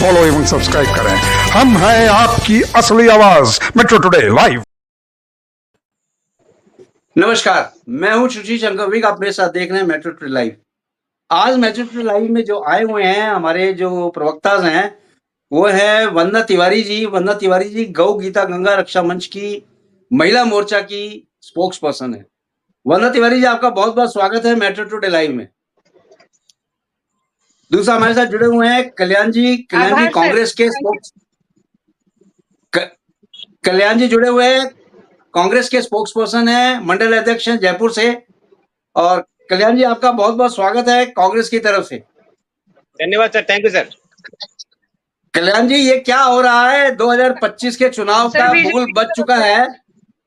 Follow एवं subscribe करें। हम हैं आपकी असली आवाज, मेट्रो टुडे लाइव। नमस्कार, मैं हूं सुशील शंकर। आप मेरे साथ देख रहे हैं मेट्रो टुडे लाइव। आज मेट्रो टुडे लाइव में जो आए हुए हैं हमारे जो प्रवक्ता हैं वो है वंदना तिवारी जी। वंदना तिवारी जी गौ गीता गंगा रक्षा मंच की महिला मोर्चा की स्पोक्स पर्सन है। वंदना तिवारी जी, आपका बहुत बहुत स्वागत है मेट्रो टुडे लाइव में। दूसरा हमारे साथ जुड़े हुए हैं कल्याण जी। कल्याण जी कांग्रेस के कल्याण जी जुड़े हुए हैं, कांग्रेस के स्पोक्स पर्सन है, मंडल अध्यक्ष हैं जयपुर से। और कल्याण जी, आपका बहुत बहुत स्वागत है कांग्रेस की तरफ से। धन्यवाद सर, थैंक यू सर। कल्याण जी, ये क्या हो रहा है? 2025 के चुनाव का बिगुल बज चुका है।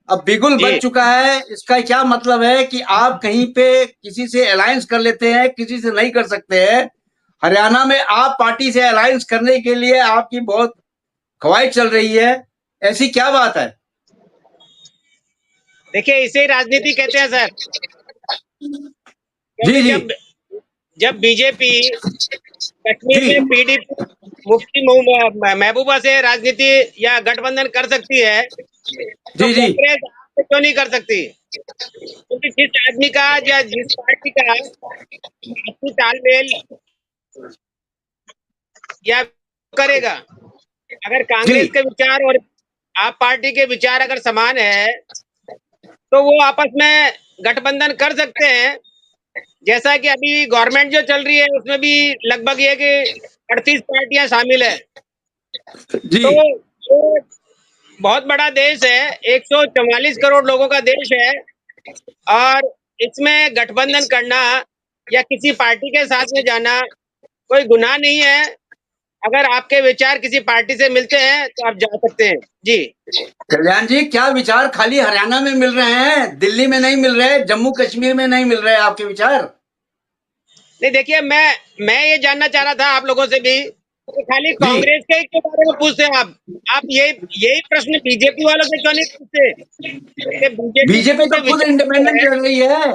अब बिगुल बज चुका है, इसका क्या मतलब है कि आप कहीं पे किसी से अलायंस कर लेते हैं, किसी से नहीं कर सकते हैं। हरियाणा में आप पार्टी से अलायंस करने के लिए आपकी बहुत ख्वाहिश चल रही है, ऐसी क्या बात है? देखिए, इसे राजनीति कहते हैं सर। जी जी जब बीजेपी कश्मीर जी में पीडीपी मुफ्ती महबूबा से राजनीति या गठबंधन कर सकती है तो जी जी कांग्रेस क्यों नहीं कर सकती? क्योंकि जिस आदमी का या जिस पार्टी का आपसी तालमेल या करेगा, अगर कांग्रेस के विचार और आप पार्टी के विचार अगर समान है तो वो आपस में गठबंधन कर सकते हैं। जैसा कि अभी गवर्नमेंट जो चल रही है उसमें भी लगभग ये कि 38 पार्टियां शामिल है। जी तो ये बहुत बड़ा देश है, 144 करोड़ लोगों का देश है, और इसमें गठबंधन करना या किसी पार्टी के साथ में जाना कोई गुनाह नहीं है। अगर आपके विचार किसी पार्टी से मिलते हैं तो आप जा सकते हैं। जी कल्याण जी, क्या विचार खाली हरियाणा में मिल रहे हैं, दिल्ली में नहीं मिल रहे, जम्मू कश्मीर में नहीं मिल रहे आपके विचार? नहीं, देखिए, मैं ये जानना चाह रहा था आप लोगों से भी कि खाली जी कांग्रेस के बारे में पूछते हैं आप यही प्रश्न बीजेपी वालों से क्यों नहीं पूछते? बीजेपी तो बीजेपी खुद विचार इंडिपेंडेंट है। लड़ रही है।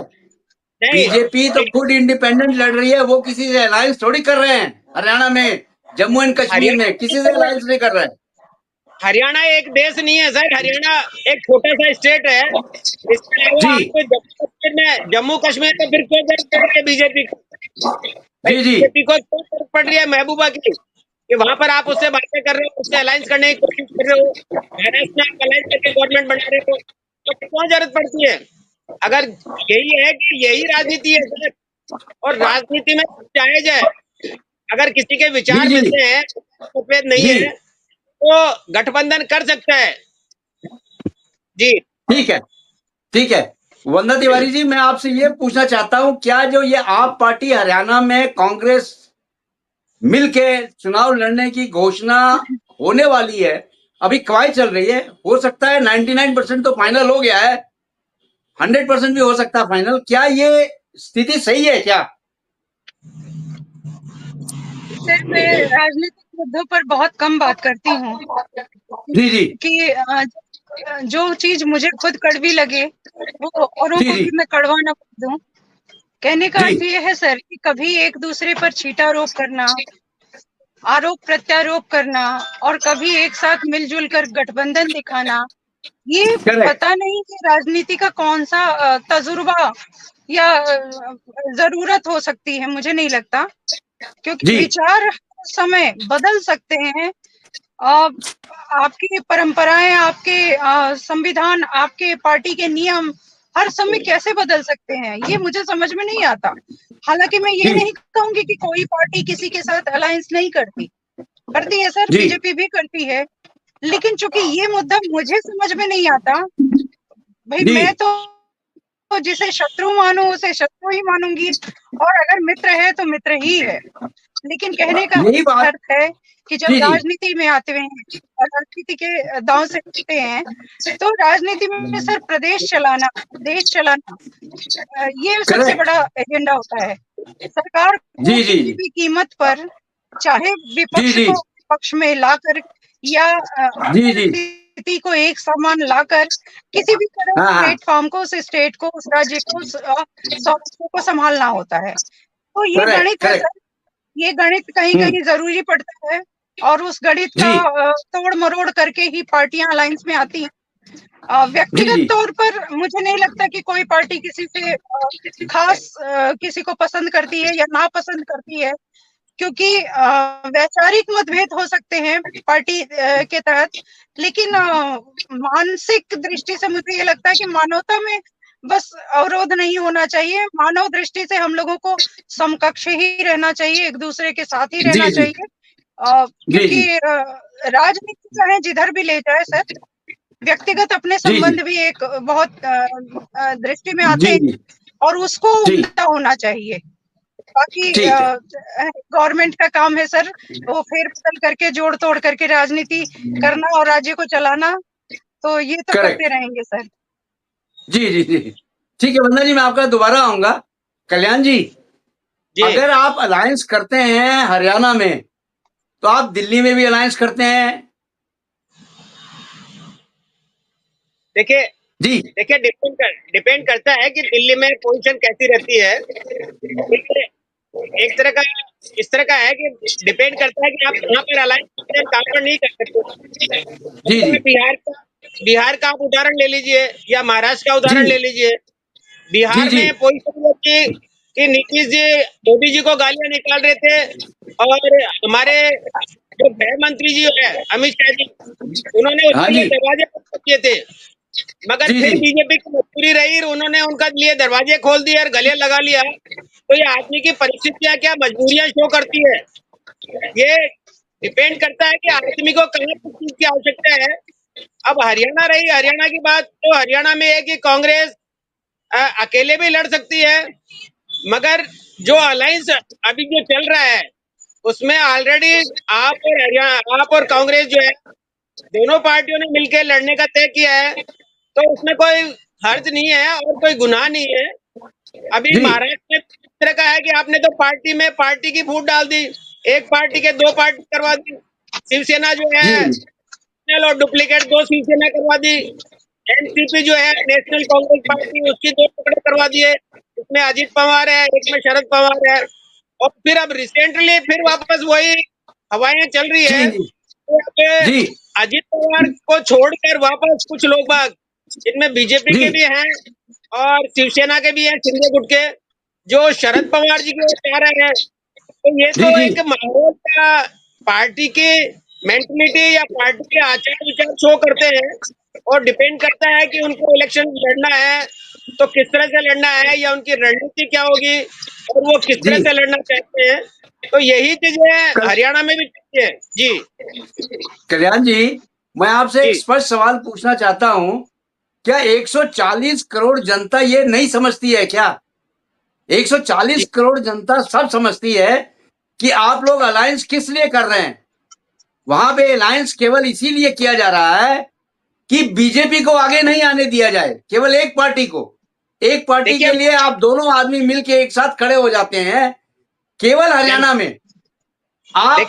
नहीं, बीजेपी तो खुद इंडिपेंडेंट लड़ रही है, वो किसी से अलायंस थोड़ी कर रहे हैं। हरियाणा में, जम्मू एंड कश्मीर में किसी से अलायंस नहीं कर रहे हैं। हरियाणा एक देश नहीं है सर। हरियाणा एक छोटा सा स्टेट है। इसके अलावा जी आप जम्मू कश्मीर में फिर क्यों जरूरत पड़ रही है बीजेपी को? भाई, जी जी बीजेपी को क्यों जरूरत पड़ रही है महबूबा की कि वहां पर आप उससे बातें कर रहे हो, उससे अलायंस करने की कोशिश कर रहे हो, महाराष्ट्र में आप अलायंस करके गवर्नमेंट बना रहे हो, तो क्यों जरूरत पड़ती है? अगर यही है कि यही राजनीति है सर, और राजनीति में जायज है, अगर किसी के जी विचार जी मिलते हैं, मतभेद नहीं जी है, तो गठबंधन कर सकता है। जी ठीक है, ठीक है। वंदना तिवारी जी, मैं आपसे ये पूछना चाहता हूँ, क्या जो ये आप पार्टी हरियाणा में कांग्रेस मिलके चुनाव लड़ने की घोषणा होने वाली है, अभी ख्वाहिश चल रही है, हो सकता है 99% तो फाइनल हो गया है, 100% भी हो सकता है फाइनल, क्या ये स्थिति सही है क्या? सर, मैं राजनीतिक मुद्दों पर बहुत कम बात करती हूँ जी जी कि जो चीज मुझे खुद कड़वी लगे वो औरों जी को जी भी मैं कड़वा ना दूं। कहने का जी अर्थ ये है सर कि कभी एक दूसरे पर छीटारोप करना, आरोप प्रत्यारोप करना और कभी एक साथ मिलजुल कर गठबंधन दिखाना, ये करेक्ट। पता नहीं कि राजनीति का कौन सा तजुर्बा या जरूरत हो सकती है, मुझे नहीं लगता। क्योंकि जी विचार हर समय बदल सकते हैं। अ, आपकी परंपराएं, आपके संविधान, आपके पार्टी के नियम हर समय कैसे बदल सकते हैं, ये मुझे समझ में नहीं आता। हालांकि मैं ये जी नहीं कहूंगी कि कोई पार्टी किसी के साथ अलायंस नहीं करती, करती है सर, जी बीजेपी भी करती है। लेकिन चूंकि ये मुद्दा मुझे समझ में नहीं आता, भाई जी मैं तो जिसे शत्रु मानूं उसे शत्रु ही मानूंगी, और अगर मित्र है तो मित्र ही है। लेकिन कहने का यही बात। अर्थ है कि जब जी जी राजनीति में आते हैं और राजनीति के दांव से उठते हैं, तो राजनीति में सर प्रदेश चलाना, देश चलाना, ये सबसे करेक्ट। बड़ा एजेंडा होता है। सरकार को जी जी किसी भी कीमत पर, चाहे जी विपक्ष जी को पक्ष में लाकर या जी जी स्थिति को एक समान लाकर, किसी भी तरह हाँ उस हाँ प्लेटफॉर्म को, उस स्टेट को, उस राज्य को, उस स्वास्थ्य को संभालना होता है। तो ये करेक्ट गणित है करेक्ट। सर, ये गणित कहीं कहीं जरूरी पड़ता है। और उस गणित का तोड़ मरोड़ करके ही पार्टियां अलायंस में आती हैं। व्यक्तिगत तौर पर मुझे नहीं लगता कि कोई पार्टी किसी से खास किसी को पसंद करती है या नापसंद करती है, क्योंकि वैचारिक मतभेद हो सकते हैं पार्टी के तहत, लेकिन मानसिक दृष्टि से मुझे ये लगता है कि मानवता में बस अवरोध नहीं होना चाहिए। मानव दृष्टि से हम लोगों को समकक्ष ही रहना चाहिए, एक दूसरे के साथ ही रहना चाहिए, क्योंकि राजनीति चाहे जिधर भी ले जाए सर, व्यक्तिगत अपने संबंध भी एक बहुत दृष्टि में आते हैं और उसको उल्टा होना चाहिए। बाकी गवर्नमेंट का काम है सर वो फेर बदल करके जोड़ तोड़ करके राजनीति करना और राज्य को चलाना, तो ये तो करते रहेंगे सर। जी जी जी ठीक है वंदना जी, मैं आपका दोबारा आऊंगा। कल्याण जी, अगर आप अलायंस करते हैं हरियाणा में, तो आप दिल्ली में भी अलायंस करते हैं? देखिए डिपेंड करता है कि दिल्ली में पोजीशन कैसी रहती है। एक तरह का इस तरह का है कि डिपेंड करता है कि आप कहाँ पर अलायंस करते हैं, कहाँ पर नहीं कर सकते। बिहार का आप उदाहरण ले लीजिए या महाराष्ट्र का उदाहरण ले लीजिए। बिहार में पोजीशन होती कि नीतीश जी मोदी जी को गालियां निकाल रहे थे और हमारे जो गृह मंत्री जी है अमित शाह जी, उन्होंने उसके लिए दरवाजे बंद किए थे, मगर फिर बीजेपी की मजबूरी रही, उन्होंने उनका लिए दरवाजे खोल दिए और गले लगा लिया। तो ये आदमी की परिस्थितियां क्या मजबूरियां शो करती है। ये डिपेंड करता है कि आदमी को कहाँ किस चीज की आवश्यकता है। अब हरियाणा की बात, तो हरियाणा में है कि कांग्रेस अकेले भी लड़ सकती है, मगर जो अलायंस अभी जो चल रहा है उसमें ऑलरेडी आप और कांग्रेस जो है दोनों पार्टियों ने मिलकर लड़ने का तय किया है, तो उसमें कोई हर्ज नहीं है और कोई गुनाह नहीं है। अभी महाराष्ट्र में इस तरह का है कि आपने तो पार्टी में पार्टी की फूट डाल दी, एक पार्टी के दो पार्टी करवा दी, शिवसेना जो है और डुप्लीकेट 2 शिवसेना करवा दी, एनसीपी जो है नेशनल कांग्रेस पार्टी उसकी 2 टुकड़े करवा दिए, इसमें अजित पवार है, एक में शरद पवार है, और फिर अब रिसेंटली फिर वापस वही हवाएं चल रही है। तो अजित पवार को छोड़कर वापस कुछ लोग बाग जिनमें बीजेपी के भी हैं और शिवसेना के भी हैं, शिंदे गुट के, जो शरद पवार जी की ओर जा रहे हैं। तो ये तो एक माहौल का पार्टी की मेंटलिटी या पार्टी के आचार विचार शो करते हैं, और डिपेंड करता है कि उनको इलेक्शन लड़ना है तो किस तरह से लड़ना है या उनकी रणनीति क्या होगी और वो किस तरह से लड़ना चाहते हैं। तो यही चीजें हरियाणा में भी चलती है। जी कल्याण जी, मैं आपसे एक स्पष्ट सवाल पूछना चाहता हूं, क्या 140 करोड़ जनता ये नहीं समझती है क्या? 140 करोड़ जनता सब समझती है कि आप लोग अलायंस किस लिए कर रहे हैं। वहां पे अलायंस केवल इसीलिए किया जा रहा है कि बीजेपी को आगे नहीं आने दिया जाए, केवल एक पार्टी के लिए आप दोनों आदमी मिलके एक साथ खड़े हो जाते हैं। केवल हरियाणा में आप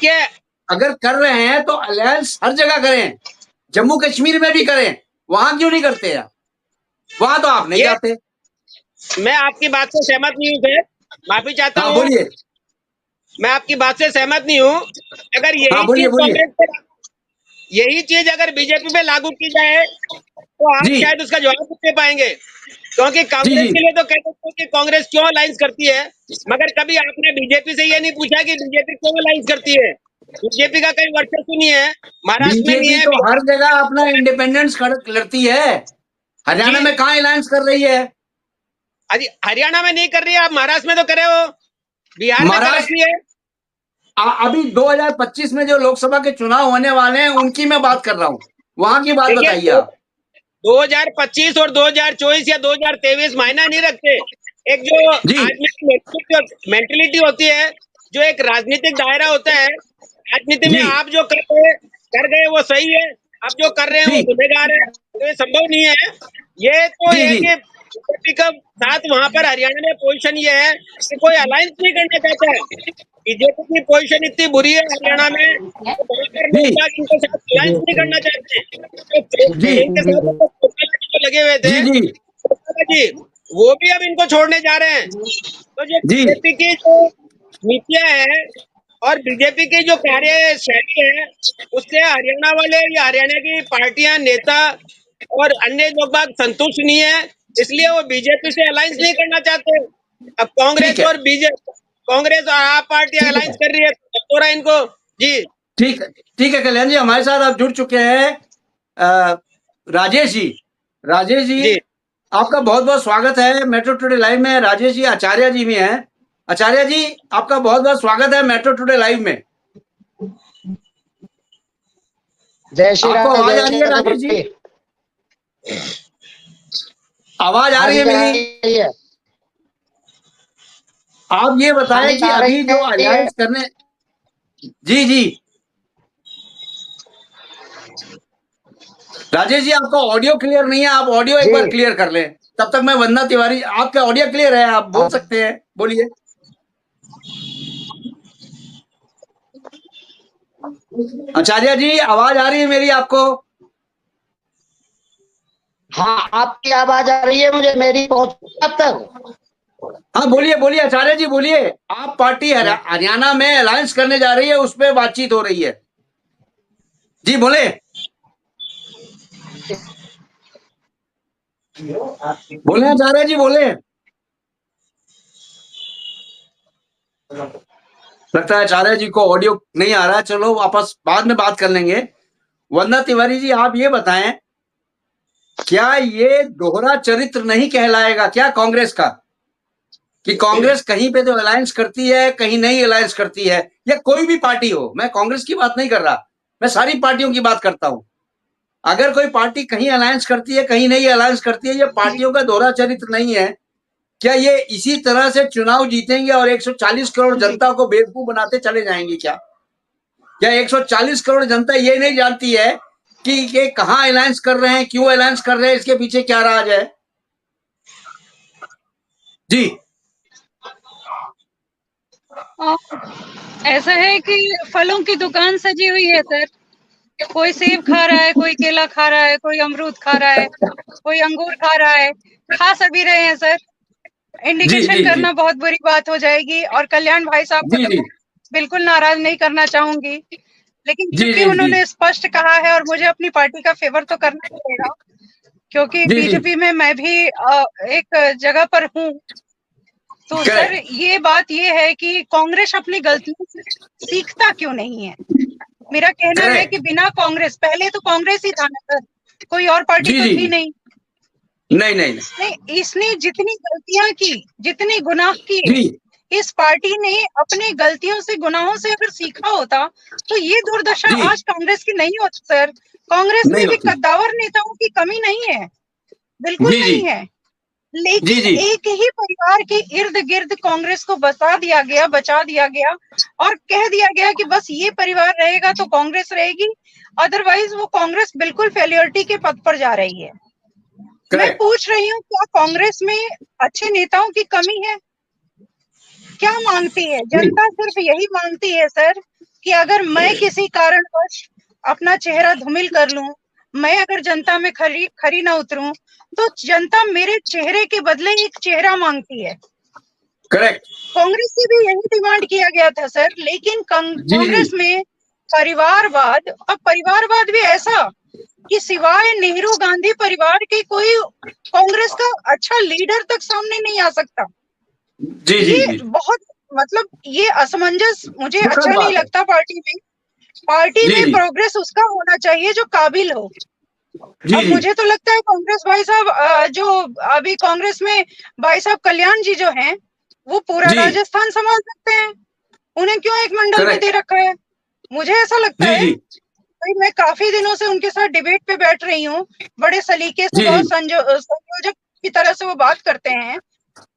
अगर कर रहे हैं तो अलायंस हर जगह करें, जम्मू कश्मीर में भी करें, वहां क्यों नहीं करते आप? वहां तो आप नहीं जाते। मैं आपकी बात से सहमत नहीं हूँ सर, माफी चाहता हूँ। बोलिए। मैं आपकी बात से सहमत नहीं हूँ। अगर यही चीज अगर बीजेपी पे लागू की जाए तो आप शायद उसका जवाब नहीं दे पाएंगे, क्योंकि कांग्रेस के लिए तो कहते हैं कि कांग्रेस क्यों अलायंस करती है, मगर कभी आपने बीजेपी से ये नहीं पूछा कि बीजेपी क्यों अलायंस करती है। बीजेपी का कई वर्चस्व नहीं है, महाराष्ट्र में नहीं है, तो हर जगह अपना इंडिपेंडेंस लड़ती है। हरियाणा में कहाँ अलायंस कर रही है? हरियाणा में नहीं कर रही है, आप महाराष्ट्र में तो करे हो, बिहार में कर रही है। अभी 2025 में जो लोकसभा के चुनाव होने वाले हैं उनकी मैं बात कर रहा हूँ, वहां की बात बताइए आप। 2025 और 2024 या 2023 मायना नहीं रखते। एक जो आदमी की मेंटलिटी होती है, जो एक राजनीतिक दायरा होता है, राजनीति में आप जो कर गए वो सही है, आप जो कर रहे हैं वो गुनहगार है, तो ये संभव नहीं है। ये तो है कि बीजेपी का साथ वहां पर हरियाणा में पोजीशन ये है कि कोई अलायंस नहीं करना चाहता है। बीजेपी की पोजीशन इतनी बुरी है हरियाणा में, तो वहां पर लोग इनके साथ अलायंस नहीं करना चाहते, तो इनके साथ लगे हुए थे जी, वो भी अब इनको छोड़ने जा रहे हैं। तो जो बीजेपी की जो नीतियां है और बीजेपी की जो कार्यशैली है उससे हरियाणा वाले या हरियाणा की पार्टियां, नेता और अन्य लोग बाग संतुष्ट नहीं है, इसलिए वो बीजेपी से अलायंस नहीं करना चाहते। अब ठीक है, कांग्रेस और आप पार्टी ठीक अलायंस है, कर रही है, तो हो रहा है इनको। जी ठीक है, ठीक है कल्याण जी, हमारे साथ आप जुड़ चुके हैं अ, राजेश जी। राजेश जी, जी आपका बहुत बहुत स्वागत है मेट्रो टुडे लाइव में। राजेश जी आचार्य जी भी हैं। आचार्य जी, आपका बहुत बहुत स्वागत है मेट्रो टुडे लाइव में। जय श्री आपको राम, आवाज जय आ रही श्री है राम राजेश जी? प्रभु। आवाज आ हाँ रही जी, है आ मेरी? रही है। आप ये हाँ बताएं जी, कि आ अभी रही जो है। अलायंस करने, जी जी राजेश जी, आपका ऑडियो क्लियर नहीं है, आप ऑडियो एक जी बार क्लियर कर लें। तब तक मैं वंदना तिवारी, आपका ऑडियो क्लियर है, आप बोल हाँ, सकते हैं, बोलिए। आचार्य जी, आवाज आ रही है मेरी आपको? हाँ, आपकी आवाज आ रही है मुझे, मेरी पहुंच अब तक। हाँ बोलिए बोलिए आचार्य जी, बोलिए। आप पार्टी हरियाणा में अलायंस करने जा रही है, उस पर बातचीत हो रही है। जी बोले, बोले आचार्य जी, बोले। लगता है आचार्य जी को ऑडियो नहीं आ रहा है, चलो वापस बाद में बात कर लेंगे। वंदना तिवारी जी, आप ये बताएं, क्या ये दोहरा चरित्र नहीं कहलाएगा क्या कांग्रेस का, कि कांग्रेस कहीं पे तो अलायंस करती है, कहीं नहीं अलायंस करती है, या कोई भी पार्टी हो, मैं कांग्रेस की बात नहीं कर रहा, मैं सारी पार्टियों की बात करता हूं। अगर कोई पार्टी कहीं अलायंस करती है, कहीं नहीं अलायंस करती है, ये जी पार्टियों का दोहरा चरित्र नहीं है क्या? ये इसी तरह से चुनाव जीतेंगे और 140 करोड़ जी जनता को बेवकूफ बनाते चले जाएंगे क्या? क्या 140 करोड़ जनता ये नहीं जानती है कि ये कहां अलायंस कर रहे हैं, क्यों अलायंस कर रहे हैं, इसके पीछे क्या राज है? जी अ, ऐसा है कि फलों की दुकान सजी हुई है सर। कोई सेब खा रहा है, कोई केला खा रहा है, कोई अमरूद खा रहा है, कोई अंगूर खा रहा है। खा सभी रहे हैं सर। जी इंडिकेशन जी जी करना बहुत बुरी बात हो जाएगी और कल्याण भाई साहब को जी तो जी मैं बिल्कुल नाराज नहीं करना चाहूंगी। लेकिन जी चूंकि जी जी उन्होंने स्पष्ट कहा है और मुझे अपनी पार्टी का फेवर तो करना ही पड़ेगा, क्योंकि जी जी बीजेपी में मैं भी एक जगह पर हूँ। तो सर करेक्ट ये बात ये है कि कांग्रेस अपनी गलतियों से सीखता क्यों नहीं है? मेरा कहना है कि करेक्ट बिना कांग्रेस, पहले तो कांग्रेस ही था ना सर, कोई और पार्टी जी तो जी थी जी नहीं। नहीं नहीं नहीं इसने जितनी गलतियां की, जितने गुनाह किए, जी इस पार्टी ने अपने गलतियों से, गुनाहों से अगर सीखा होता तो ये दुर्दशा जी आज कांग्रेस की नहीं होती सर। कांग्रेस नहीं में भी होती। कद्दावर नेताओं की कमी नहीं है, बिल्कुल जी जी नहीं है। जी लेकिन जी एक ही परिवार के इर्द गिर्द कांग्रेस को बसा दिया गया, बचा दिया गया और कह दिया गया कि बस ये परिवार रहेगा तो कांग्रेस रहेगी, अदरवाइज वो कांग्रेस बिल्कुल फेलियरिटी के पथ पर जा रही है। मैं करेक्ट पूछ रही हूँ, क्या कांग्रेस में अच्छे नेताओं की कमी है? क्या मांगती है जी जनता? सिर्फ यही मांगती है सर कि अगर मैं किसी कारणवश अपना चेहरा धूमिल कर लूं, मैं अगर जनता में खरी खरी ना उतरूं, तो जनता मेरे चेहरे के बदले एक चेहरा मांगती है। करेक्ट कांग्रेस से भी यही डिमांड किया गया था सर, लेकिन जी जी कांग्रेस में परिवारवाद, अब परिवारवाद भी ऐसा कि सिवाय नेहरू गांधी परिवार के कोई कांग्रेस का अच्छा लीडर तक सामने नहीं आ सकता। जी जी ये जी बहुत, मतलब ये असमंजस मुझे दुखद अच्छा नहीं बात है। लगता। पार्टी जी में जी प्रोग्रेस उसका होना चाहिए जो काबिल हो। जी अब जी मुझे तो लगता है कांग्रेस भाई साहब, जो अभी कांग्रेस में भाई साहब कल्याण जी जो हैं, वो पूरा जी राजस्थान संभाल सकते हैं। उन्हें क्यों एक मंडल में करेक्ट दे रखा है? मुझे ऐसा लगता जी है। जी भाई मैं काफी दिनों से उनके साथ डिबेट पे बैठ रही हूँ, बड़े सलीके से, जी जी बहुत संयोजक की तरह से वो बात करते हैं,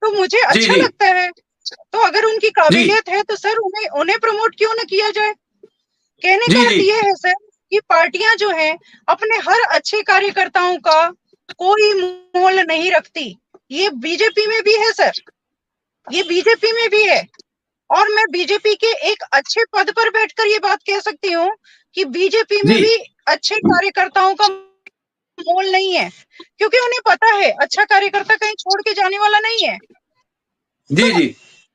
तो मुझे जी अच्छा जी लगता है। तो अगर उनकी जी काबिलियत है तो सर उन्हें उन्हें प्रमोट क्यों ना किया जाए? कहने का जी अर्थ जी ये है सर कि पार्टियां जो हैं अपने हर अच्छे कार्यकर्ताओं का कोई मोल नहीं रखती। ये बीजेपी में भी है सर, ये बीजेपी में भी है। और मैं बीजेपी के एक अच्छे पद पर बैठकर ये बात कह सकती हूँ कि बीजेपी में जी भी अच्छे कार्यकर्ताओं का मोल नहीं है, क्योंकि उन्हें पता है अच्छा कार्यकर्ता कहीं छोड़ के जाने वाला नहीं है। जी तो जी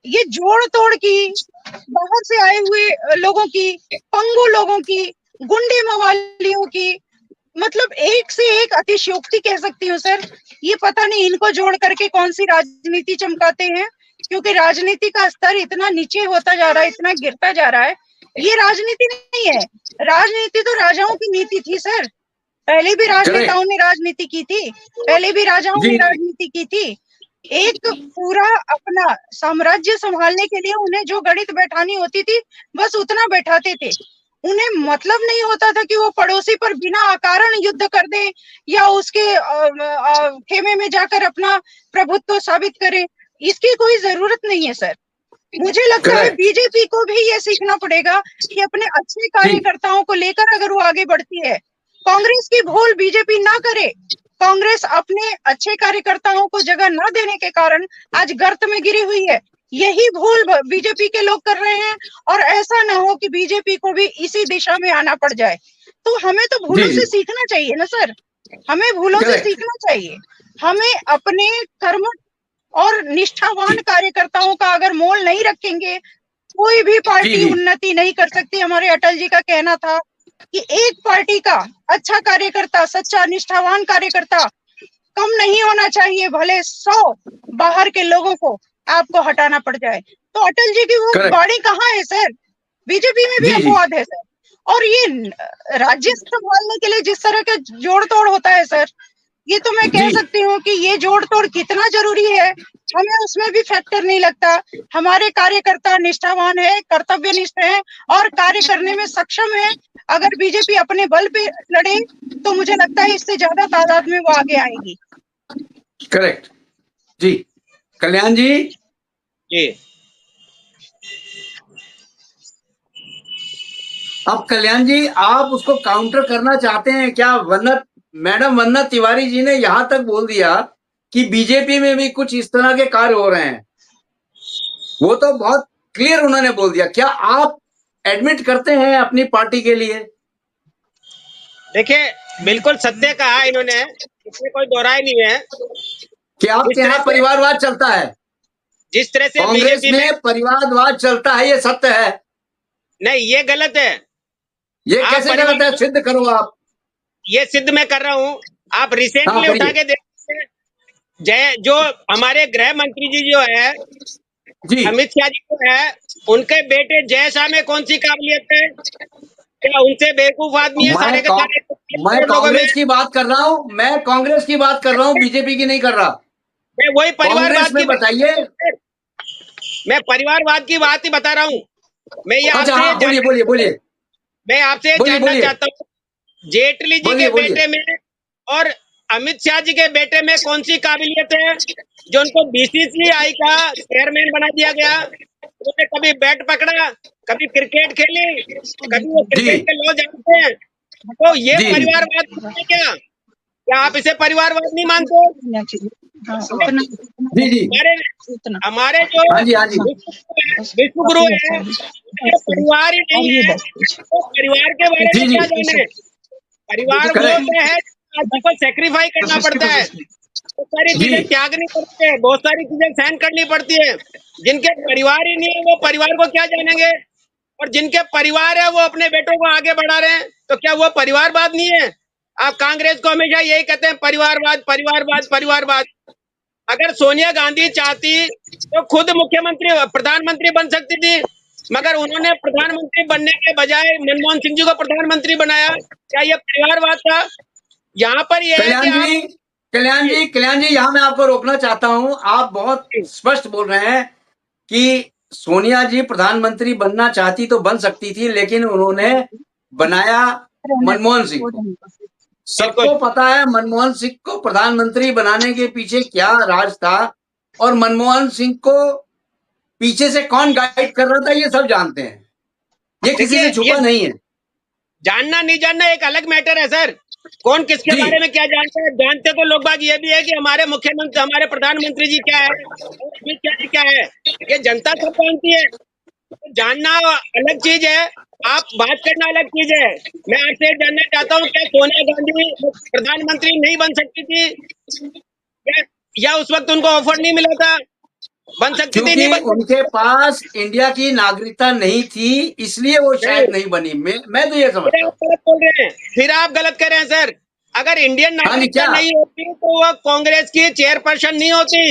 ये जोड़ तोड़ की, बाहर से आए हुए लोगों की, पंगु लोगों की, गुंडे मवालियों की, मतलब एक से एक अतिशयोक्ति कह सकती हूँ सर। ये पता नहीं इनको जोड़ करके कौन सी राजनीति चमकाते हैं, क्योंकि राजनीति का स्तर इतना नीचे होता जा रहा है, इतना गिरता जा रहा है। ये राजनीति नहीं है, राजनीति तो राजाओं की नीति थी सर। पहले भी राजनेताओं ने राजनीति की थी, पहले भी राजाओं ने जी राजनीति की थी। एक पूरा अपना साम्राज्य संभालने के लिए उन्हें जो गणित बैठानी होती थी, बस उतना बैठाते थे। उन्हें मतलब नहीं होता था कि वो पड़ोसी पर बिना अकारण युद्ध कर दे या उसके खेमे में जाकर अपना प्रभुत्व साबित करें। इसकी कोई जरूरत नहीं है सर। मुझे लगता है करेक्ट बीजेपी को भी ये सीखना पड़ेगा कि अपने अच्छे जी कार्यकर्ताओं को लेकर अगर वो आगे बढ़ती है, कांग्रेस की भूल बीजेपी ना करे। कांग्रेस अपने अच्छे कार्यकर्ताओं को जगह न देने के कारण आज गर्त में गिरी हुई है। यही भूल बीजेपी के लोग कर रहे हैं, और ऐसा ना हो कि बीजेपी को भी इसी दिशा में आना पड़ जाए। तो हमें तो जी भूलों जी से सीखना चाहिए ना सर, हमें भूलों से करेक्ट सीखना चाहिए। हमें अपने कर्म और निष्ठावान कार्यकर्ताओं का अगर मोल नहीं रखेंगे, कोई भी जी पार्टी जी उन्नति नहीं कर सकती। हमारे अटल जी का कहना था कि एक पार्टी का अच्छा कार्यकर्ता, सच्चा निष्ठावान कार्यकर्ता कम नहीं होना चाहिए, भले 100 बाहर के लोगों को आपको हटाना पड़ जाए। तो अटल जी की वो करेक्ट बाणी कहाँ है सर? बीजेपी में भी जी जी अपवाद है सर। और ये राज्य संभालने के लिए जिस तरह का जोड़ तोड़ होता है सर, ये तो मैं कह जी सकती हूँ कि ये जोड़ तोड़ कितना जरूरी है, हमें उसमें भी फैक्टर नहीं लगता। हमारे कार्यकर्ता निष्ठावान है, कर्तव्यनिष्ठ है और कार्य करने में सक्षम है। अगर बीजेपी अपने बल पे लड़े तो मुझे लगता है इससे ज्यादा तादाद में वो आगे आएगी। करेक्ट जी कल्याण जी जी अब कल्याण जी आप उसको काउंटर करना चाहते हैं क्या? मैडम वंदना तिवारी जी ने यहां तक बोल दिया कि बीजेपी में भी कुछ इस तरह के कार्य हो रहे हैं, वो तो बहुत क्लियर उन्होंने बोल दिया। क्या आप एडमिट करते हैं अपनी पार्टी के लिए? देखिए, बिल्कुल सत्य कहा इन्होंने, इसमें कोई दोहराई नहीं है। कि आपके यहाँ परिवारवाद चलता है, जिस तरह से कांग्रेस बीजेपी में, में परिवारवाद चलता है, ये सत्य है? नहीं ये गलत है। ये आप कैसे परिवार, गलत है? सिद्ध करो आप। ये सिद्ध मैं कर रहा हूँ। आप हाँ रिसेंटली उठा करिए के देखिए, जो हमारे गृह मंत्री जी जो है जी। अमित शाह जी जो है, उनके बेटे जय शाह में कौन सी काबिलियत है? क्या उनसे बेवकूफ आदमी है सारे के सारे मैं लोगों में? कांग्रेस की बात कर रहा हूँ, मैं कांग्रेस की बात कर रहा हूँ, बीजेपी की नहीं कर रहा। मैं वही कांग्रेस परिवारवाद में की बताइए। मैं परिवारवाद की बात ही बता रहा हूँ। मैं ये अच्छा आपसे हाँ बोलिए बोलिए बोलिए मैं आपसे ये बोलिए जानना बोलिए चाहता हूँ, जेटली जी बोलिए के बोलिए। बेटे में और अमित शाह जी के बेटे में कौन सी काबिलियत है जो उनको बीसीसीआई का चेयरमैन बना दिया गया? उन्होंने कभी बैट पकड़ा, कभी क्रिकेट खेली, कभी वो जी क्रिकेट के लॉ जानते हैं? तो ये जी परिवारवाद है क्या आप इसे परिवारवाद नहीं मानते? जी जी हमारे हमारे जो हाँ जी हाँ जी विश्व गुरु है, ये परिवार ही नहीं है, तो परिवार के बारे जी में जी क्या जाने? परिवार वो करेक्ट है जिसको सेक्रीफाई करना पड़ता है, बहुत सारी जी चीजें त्यागनी पड़ती है, बहुत सारी चीजें सहन करनी पड़ती है। जिनके परिवार ही नहीं है वो परिवार को क्या जानेंगे? और जिनके परिवार है वो अपने बेटों को आगे बढ़ा रहे हैं, तो क्या वो परिवारवाद नहीं है? आप कांग्रेस को हमेशा यही कहते हैं, परिवारवाद परिवारवाद परिवारवाद। अगर सोनिया गांधी चाहती तो खुद मुख्यमंत्री प्रधानमंत्री बन सकती थी, मगर उन्होंने प्रधानमंत्री बनने के बजाय मनमोहन सिंह जी को प्रधानमंत्री बनाया। क्या ये परिवारवाद था? यहाँ पर यह है कि आप कल्याण जी यहाँ मैं आपको रोकना चाहता हूँ। आप बहुत स्पष्ट बोल रहे हैं कि सोनिया जी प्रधानमंत्री बनना चाहती तो बन सकती थी, लेकिन उन्होंने बनाया मनमोहन सिंह को। सबको पता है मनमोहन सिंह को प्रधानमंत्री बनाने के पीछे क्या राज था, और मनमोहन सिंह को पीछे से कौन गाइड कर रहा था, ये सब जानते हैं। ये किसी से देखिए, छुपा ये नहीं है। जानना नहीं जानना एक अलग मैटर है सर। कौन किसके जी बारे में क्या जानते हैं? जानते तो लोग बाग ये भी है कि हमारे मुख्यमंत्री, हमारे प्रधानमंत्री जी क्या है और अमित शाह जी क्या है, ये जनता सब जानती है। जानना अलग चीज है, आप बात करना अलग चीज है। मैं आपसे जानना चाहता हूँ, क्या सोनिया गांधी प्रधानमंत्री नहीं बन सकती थी? या उस वक्त उनको ऑफर नहीं मिला था? बन सकती थी, क्योंकि नहीं बन सकती उनके पास इंडिया की नागरिकता नहीं थी, इसलिए वो शायद नहीं बनी। मैं तो ये फिर समझता आप हूँ। गलत बोल रहे हैं, फिर आप गलत कह रहे हैं सर। अगर इंडियन हाँ जी, नागरिकता क्या नहीं होती तो वह कांग्रेस की चेयरपर्सन नहीं होती।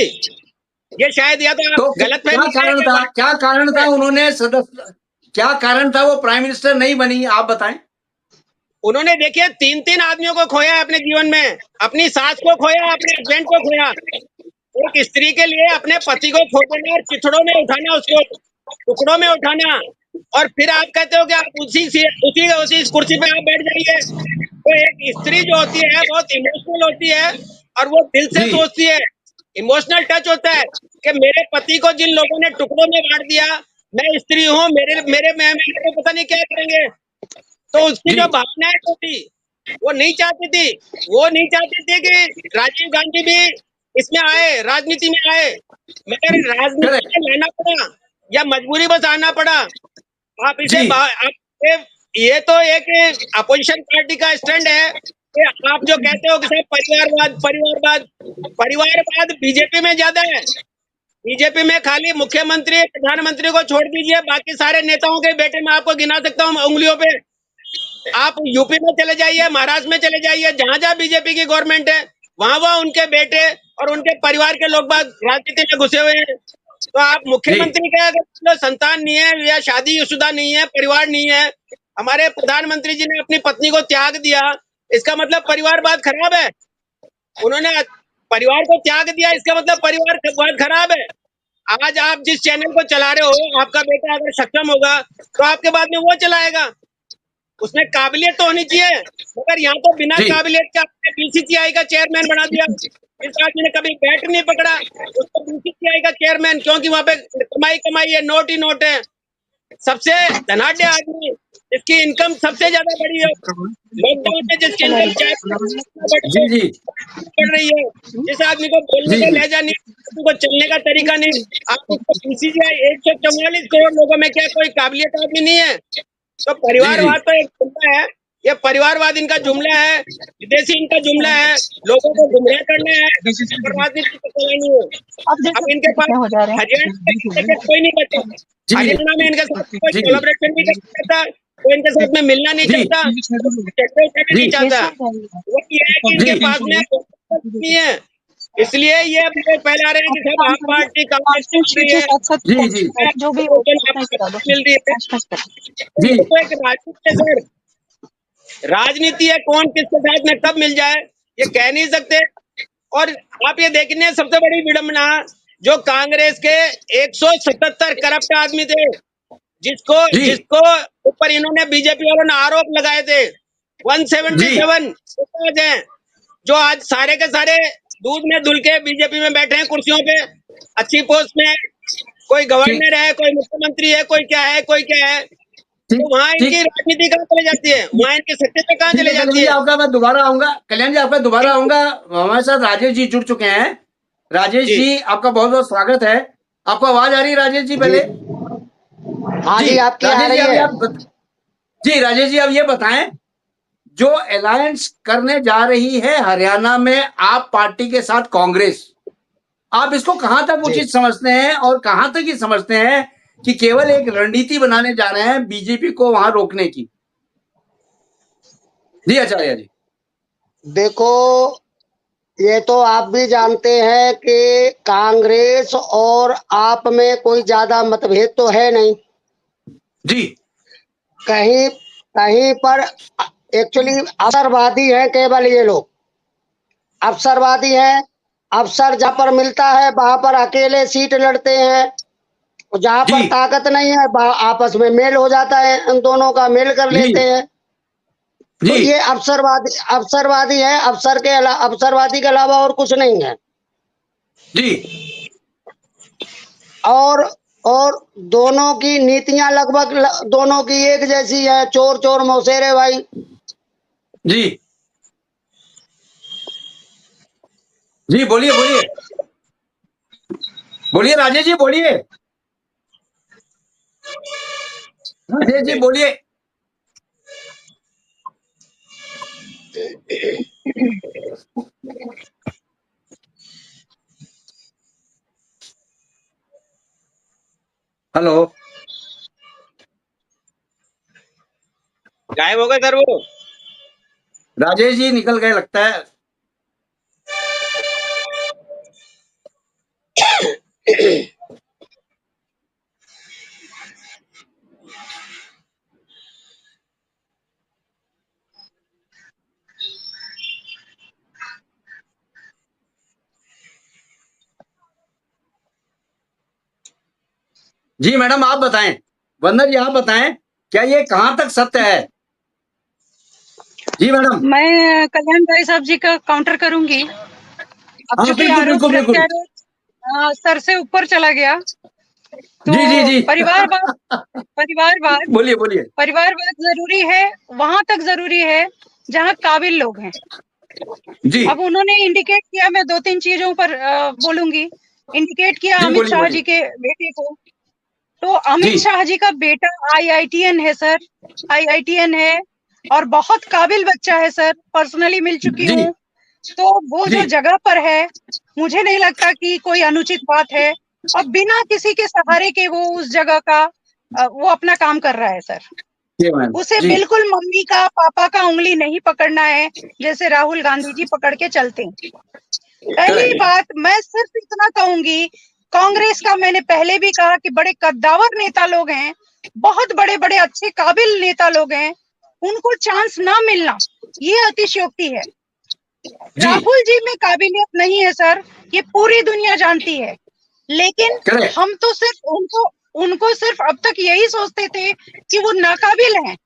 ये शायद या तो आप तो गलत क्या फहमी कारण था, क्या कारण था उन्होंने सदस्य, क्या कारण था वो प्राइम मिनिस्टर नहीं बनी, आप बताएं। उन्होंने देखिए 3-3 आदमियों को खोया है अपने जीवन में, अपनी सास को खोया, अपने हस्बैंड को खोया। एक स्त्री के लिए अपने पति को खो देना और चिथड़ों में उठाना, उसको टुकड़ों में उठाना, और फिर आप कहते हो कि आप उसी कुर्सी पे आप बैठ जाइए। तो एक स्त्री जो होती है बहुत इमोशनल होती है, और वो दिल से जी सोचती है, इमोशनल टच होता है कि मेरे पति को जिन लोगों ने टुकड़ों में बांट दिया, मैं स्त्री हूँ, मेरे मेरे मेरे को पता नहीं क्या करेंगे। तो उसकी जी जो भावनाएं जो थी, वो नहीं चाहती थी, वो नहीं चाहती थी कि राजीव गांधी भी इसमें आए, राजनीति में आए। मगर राजनीति करेक्ट। में लाना पड़ा, या मजबूरी बस आना पड़ा। आप जी ये तो एक अपोजिशन पार्टी का स्टैंड है कि आप जो कहते हो कि साहब परिवारवाद परिवारवाद परिवारवाद बीजेपी में ज्यादा है। बीजेपी में खाली मुख्यमंत्री प्रधानमंत्री को छोड़ दीजिए, बाकी सारे नेताओं के बेटे मैं आपको गिना सकता हूँ उंगलियों पे। आप यूपी में चले जाइए, महाराष्ट्र में चले जाइए, जहां जहां बीजेपी की गवर्नमेंट है, वहां वहां उनके बेटे और उनके परिवार के लोग बाग राजनीति में घुसे हुए हैं। तो आप जी मुख्यमंत्री के अगर संतान नहीं है या शादीशुदा नहीं है, परिवार नहीं है, हमारे प्रधानमंत्री जी ने अपनी पत्नी को त्याग दिया, इसका मतलब परिवारवाद खराब है। उन्होंने परिवार को त्याग दिया, इसका मतलब परिवार खराब है। आज आप जिस चैनल को चला रहे हो, आपका बेटा अगर सक्षम होगा तो आपके बाद में वो चलाएगा। उसमें काबिलियत तो होनी चाहिए, मगर यहाँ तो बिना जी काबिलियत के आपने बीसीसीआई का चेयरमैन बना दिया। इस आदमी ने कभी बैट नहीं पकड़ा, उसको बीसीसीआई का चेयरमैन, क्योंकि वहां पे कमाई कमाई है, नोट ही नोट है। सबसे धनाढ्य आदमी, जिसकी इनकम सबसे ज्यादा बढ़ी है लॉकडाउन में, जिसकी इनकम 4 बढ़ी जी है, जी बढ़ रही है, जिस आदमी को बोलने जी का जी लहजा नहीं, आदमी को चलने का तरीका नहीं, आप उसको बीसीसीआई 144 करोड़ लोगों में क्या कोई काबिलियत आदमी नहीं है? तो जी जी परिवारवाद तो एक जुमला है, ये परिवारवाद इनका जुमला है, विदेशी इनका जुमला है, लोगों को गुमराह करना है और राजनीति को चलानी है। अब अब देखो इनके पास कितने हो जा रहे हरियाणा में इनके हैं। साथ कोई नहीं बचा। जी हरियाणा में इनके साथ कोई जी कोलैबोरेशन नहीं करना चाहता, कोई इनके साथ में मिलना नहीं जी चाहता, चर्चा उठाना जी नहीं चाहता। कैसे हो जाएंगे? वो ये है कि जी इनके पास में नहीं है, इसलिए ये लोग फैला रहे हैं आप कि एक सब काम आप करो, पार्टी कांग्रेस कॉन्फ्रेंस चल रही कीजिए है, साथ साथ जी जी जो भी हो भोजन उतना ही आपको करा दो, मिल रही है। बस बस। तो जी ये तो एक राजनीति है सर, राजनीति है, कौन किसके साथ में कब मिल जाए ये कह नहीं सकते। और आप ये देखने सबसे बड़ी विडंबना, जो कांग्रेस के 177 करप्ट आदमी थे, जिसको जी जिसको ऊपर इन्होंने बीजेपी वालों ने आरोप लगाए थे, जी 177 हैं, जो आज सारे के सारे दूध में धुल के बीजेपी में बैठे हैं कुर्सियों पे, अच्छी पोस्ट में। कोई ठीक गवर्नर है, कोई मुख्यमंत्री है, कोई क्या है, कोई क्या है। ठीक तो वहां इनकी ठीक राजनीति कहाँ चले जाती है, वहां इनकी सत्ता कहाँ ठीक चले है कल्याण जाती जी, है। आपका मैं दोबारा आऊंगा। कल्याण जी, आपका दोबारा आऊंगा। हमारे साथ राजेश जी जुड़ चुके हैं। राजेश जी जी, आपका बहुत बहुत स्वागत है। आपको आवाज आ रही है राजेश जी? जी पहले हाँ जी जी, आपकी आ राजेश जी, रही अभी है। जी राजेश जी, अब ये बताएं, जो अलायंस करने जा रही है हरियाणा में आप पार्टी के साथ कांग्रेस, आप इसको कहां तक जी उचित समझते हैं और कहां तक ये समझते हैं कि केवल एक रणनीति बनाने जा रहे हैं बीजेपी को वहां रोकने की? जी आचार्य जी। देखो, ये तो आप भी जानते हैं कि कांग्रेस और आप में कोई ज्यादा मतभेद तो है नहीं। जी कहीं कहीं पर एक्चुअली अवसरवादी है केवल ये लोग, अवसरवादी हैं। अवसर जहां पर मिलता है वहां पर अकेले सीट लड़ते हैं, और जहां जी पर ताकत नहीं है वहां आपस में मेल हो जाता है, इन दोनों का मेल कर जी लेते हैं। तो जी ये अवसरवादी है, अवसरवादी के अलावा और कुछ नहीं है। जी और और दोनों की नीतियां लगभग दोनों की एक जैसी है, चोर चोर मौसेरे भाई। जी जी बोलिए बोलिए बोलिए राजेश जी, बोलिए राजेश जी, बोलिए। हेलो, गायब हो गए सर वो। राजेश जी निकल गए लगता है। जी मैडम आप बताएं, वंदना जी आप बताएं, क्या ये कहाँ तक सत्य है? जी मैडम। मैं कल्याण भाई साहब जी का काउंटर करूंगी। अब हाँ चूंकि बिल्कुल आरोप बिल्कुल बिल्कुल। प्रत्यारोप सर से ऊपर चला गया, तो जी जी जी। परिवारवाद परिवारवाद बोलिए बोलिए। परिवारवाद जरूरी है, वहां तक जरूरी है जहां काबिल लोग हैं। जी अब उन्होंने इंडिकेट किया, मैं 2-3 चीजों पर बोलूंगी। इंडिकेट किया जी अमित बोलिए शाह जी बोलिए। के बेटे को, तो अमित जी शाह जी का बेटा आईआईटीएन है सर, आईआईटीएन है और बहुत काबिल बच्चा है सर, पर्सनली मिल चुकी जी हूँ। तो वो जी जो जगह पर है, मुझे नहीं लगता कि कोई अनुचित बात है और बिना किसी के सहारे के वो उस जगह का वो अपना काम कर रहा है सर। जी मैम उसे जी बिल्कुल मम्मी का पापा का उंगली नहीं पकड़ना है, जैसे राहुल गांधी जी पकड़ के चलते हैं। पहली करेक्ट। बात मैं सिर्फ इतना कहूंगी, कांग्रेस का मैंने पहले भी कहा कि बड़े कद्दावर नेता लोग हैं, बहुत बड़े बड़े अच्छे काबिल नेता लोग हैं, उनको चांस ना मिलना ये अतिशयोक्ति है। जी राहुल जी में काबिलियत नहीं है सर, ये पूरी दुनिया जानती है, लेकिन करेक्ट। हम तो सिर्फ उनको उनको सिर्फ अब तक यही सोचते थे कि वो नाकाबिल हैं,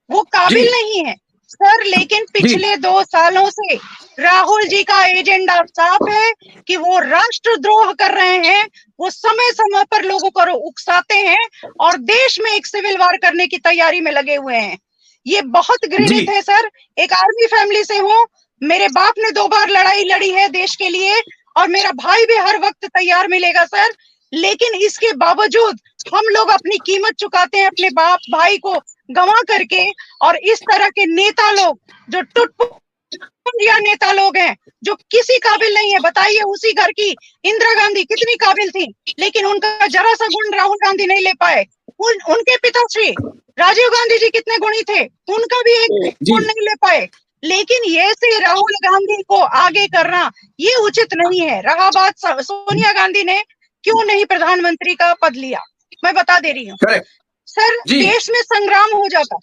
वो जी काबिल नहीं है सर। लेकिन जी पिछले 2 सालों से राहुल जी का एजेंडा साफ है कि वो राष्ट्रद्रोह कर रहे हैं, वो समय समय पर लोगों को उकसाते हैं और देश में एक सिविल वार करने की तैयारी में लगे हुए हैं। ये बहुत जी घृणित है सर। एक आर्मी फैमिली से हूँ, मेरे बाप ने 2 बार लड़ाई लड़ी है देश के लिए और मेरा भाई भी हर वक्त तैयार मिलेगा सर। लेकिन इसके बावजूद हम लोग अपनी कीमत चुकाते हैं अपने बाप भाई को गंवा करके। और इस तरह के नेता लोग जो टुटपुंजिया नेता लोग हैं, जो किसी काबिल नहीं है, बताइए उसी घर की इंदिरा गांधी कितनी काबिल थी, लेकिन उनका जरा सा गुण राहुल गांधी नहीं ले पाए। उनके पिताश्री राजीव गांधी जी कितने गुणी थे, उनका भी एक जी गुण नहीं ले पाए। लेकिन ये से राहुल गांधी को आगे करना ये उचित नहीं है। रहा बात सोनिया गांधी ने क्यों नहीं प्रधानमंत्री का पद लिया, मैं बता दे रही हूँ करेक्ट। सर। जी देश में संग्राम हो जाता।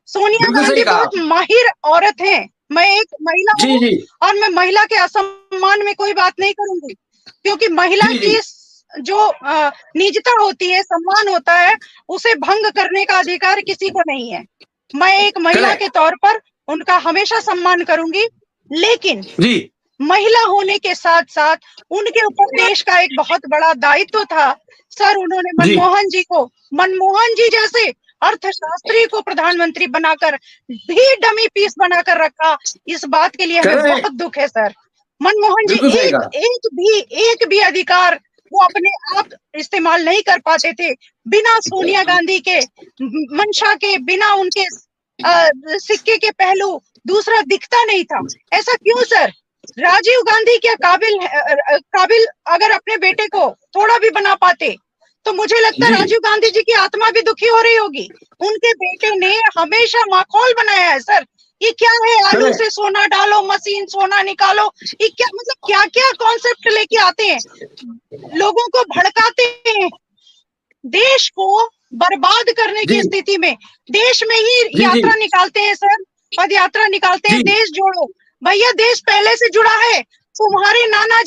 सोनिया बिल्कुल सही गांधी कहा। बहुत माहिर औरत हैं, मैं एक महिला जी हूँ जी और मैं महिला के असम्मान में कोई बात नहीं करूंगी, क्योंकि महिला जी की जी जो निजता होती है, सम्मान होता है, उसे भंग करने का अधिकार किसी को नहीं है। मैं एक महिला के करेक्ट। तौर पर उनका हमेशा सम्मान करूंगी, लेकिन जी महिला होने के साथ साथ उनके ऊपर देश का एक बहुत बड़ा दायित्व था सर। उन्होंने जी मनमोहन जी जैसे अर्थशास्त्री को प्रधानमंत्री बनाकर भी डमी पीस बनाकर रखा। इस बात के लिए हमें करेक्ट। बहुत दुख है सर। मनमोहन जी बिल्कुल सही एक कहा। एक भी अधिकार वो अपने आप इस्तेमाल नहीं कर पाते थे, बिना सोनिया गांधी के मंशा के, बिना उनके सिक्के के पहलू दूसरा दिखता नहीं था। ऐसा क्यों सर? राजीव गांधी क्या काबिल अगर अपने बेटे को थोड़ा भी बना पाते, तो मुझे लगता है जी राजीव गांधी जी की आत्मा भी दुखी हो रही होगी। उनके बेटे ने हमेशा माखौल बनाया है सर। ये क्या है, आलू करेक्ट। से सोना डालो, मशीन सोना निकालो, ये क्या मतलब क्या क्या कॉन्सेप्ट लेके आते हैं, लोगों को भड़काते हैं, देश को बर्बाद करने जी की स्थिति में देश में ही जी जी यात्रा निकालते हैं सर, पद यात्रा निकालते हैं, जी देश जोड़ो। भैया देश पहले से जुड़ा है। तुम्हारे नाना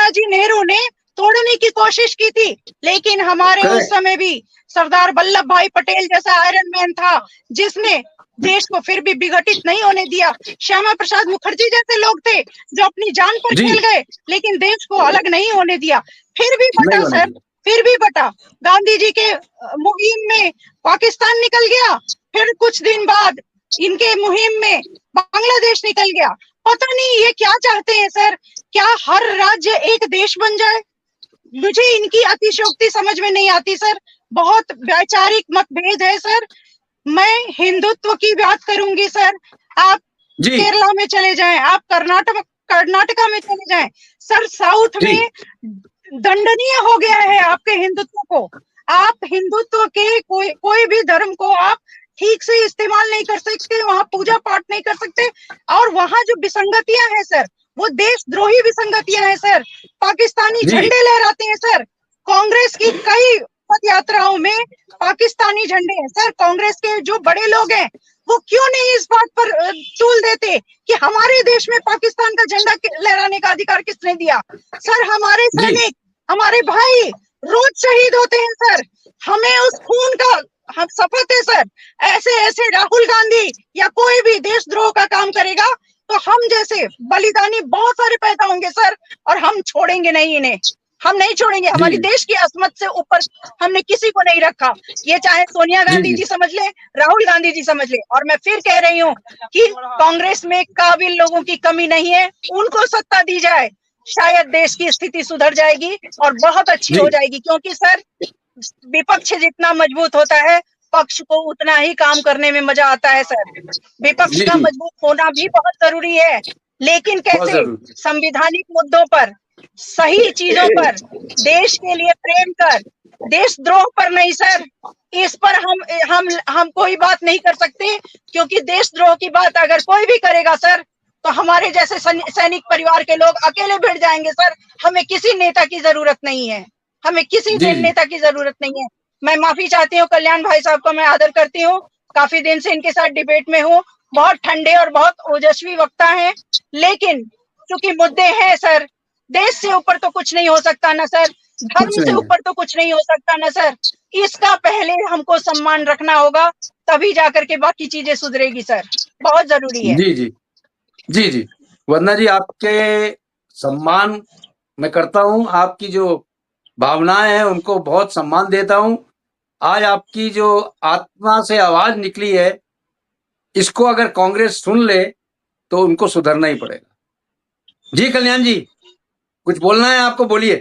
जी नेहरू ने तोड़ने की कोशिश की थी, लेकिन हमारे उस करेक्ट। समय भी सरदार वल्लभ भाई पटेल जैसा आयरन मैन था, जिसने देश को फिर भी विघटित नहीं होने दिया। श्यामा प्रसाद मुखर्जी जैसे लोग थे जो अपनी जान पर जी खेल गए, लेकिन देश को अलग नहीं होने दिया। फिर भी नहीं बटा होने सर, दिया। फिर भी बटा। गांधी जी के मुहिम में पाकिस्तान निकल गया, फिर कुछ दिन बाद इनके मुहिम में बांग्लादेश निकल गया। पता नहीं ये क्या चाहते हैं सर, क्या हर राज्य एक देश बन जाए? मुझे इनकी अतिशयोक्ति समझ में नहीं आती सर। बहुत वैचारिक मतभेद है सर। मैं हिंदुत्व की बात करूंगी सर। आप जी केरला में चले जाएं, आप कर्नाटका में चले जाएं सर, साउथ जी में दंडनीय हो गया है आपके हिंदुत्व को। आप हिंदुत्व के कोई भी धर्म को आप ठीक से इस्तेमाल नहीं कर सकते, वहां पूजा पाठ नहीं कर सकते, और वहां जो विसंगतियां हैं सर, वो देशद्रोही विसंगतियां हैं सर। पाकिस्तानी जी। झंडे लहराते हैं सर, कांग्रेस की कई पद यात्राओं में पाकिस्तानी झंडे हैं सर। कांग्रेस के जो बड़े लोग हैं वो क्यों नहीं इस बात पर तूल देते कि हमारे देश में पाकिस्तान का झंडा लहराने का अधिकार किसने दिया? सर हमारे जी। सैनिक, हमारे भाई रोज शहीद होते हैं सर, हमें उस खून का हम शपथ है सर। ऐसे ऐसे राहुल गांधी या कोई भी देशद्रोह का काम करेगा तो हम जैसे बलिदानी बहुत सारे पैदा होंगे सर, और हम छोड़ेंगे नहीं इन्हें, हम नहीं छोड़ेंगे। हमारी देश की असमत से ऊपर हमने किसी को नहीं रखा, ये चाहे सोनिया गांधी जी समझ ले, राहुल गांधी जी समझ ले। और मैं फिर कह रही हूँ कि कांग्रेस में काबिल लोगों की कमी नहीं है, उनको सत्ता दी जाए, शायद देश की स्थिति सुधर जाएगी और बहुत अच्छी हो जाएगी। क्योंकि सर विपक्ष जितना मजबूत होता है, पक्ष को उतना ही काम करने में मजा आता है सर। विपक्ष का मजबूत होना भी बहुत जरूरी है, लेकिन कैसे? संवैधानिक मुद्दों पर, सही चीजों पर, देश के लिए प्रेम कर, देशद्रोह पर नहीं सर। इस पर हम कोई बात नहीं कर सकते, क्योंकि देशद्रोह की बात अगर कोई भी करेगा सर तो हमारे जैसे सैनिक परिवार के लोग अकेले भिड़ जाएंगे सर। हमें किसी नेता की जरूरत नहीं है, हमें किसी नेता की जरूरत नहीं है। मैं माफी चाहती हूँ, कल्याण भाई साहब को मैं आदर करती हूँ, काफी दिन से इनके साथ डिबेट में हूँ, बहुत ठंडे और बहुत ओजस्वी वक्ता हैं, लेकिन चूंकि मुद्दे हैं सर, देश से ऊपर तो कुछ नहीं हो सकता ना सर, धर्म से ऊपर तो कुछ नहीं हो सकता ना सर। इसका पहले हमको सम्मान रखना होगा, तभी जाकर के बाकी चीजें सुधरेगी सर, बहुत जरूरी है। जी जी जी जी वंदना जी, आपके सम्मान मैं करता हूं, आपकी जो भावनाएं हैं उनको बहुत सम्मान देता हूं। आज आपकी जो आत्मा से आवाज निकली है, इसको अगर कांग्रेस सुन ले तो उनको सुधरना ही पड़ेगा। जी कल्याण जी, कुछ बोलना है आपको, बोलिए।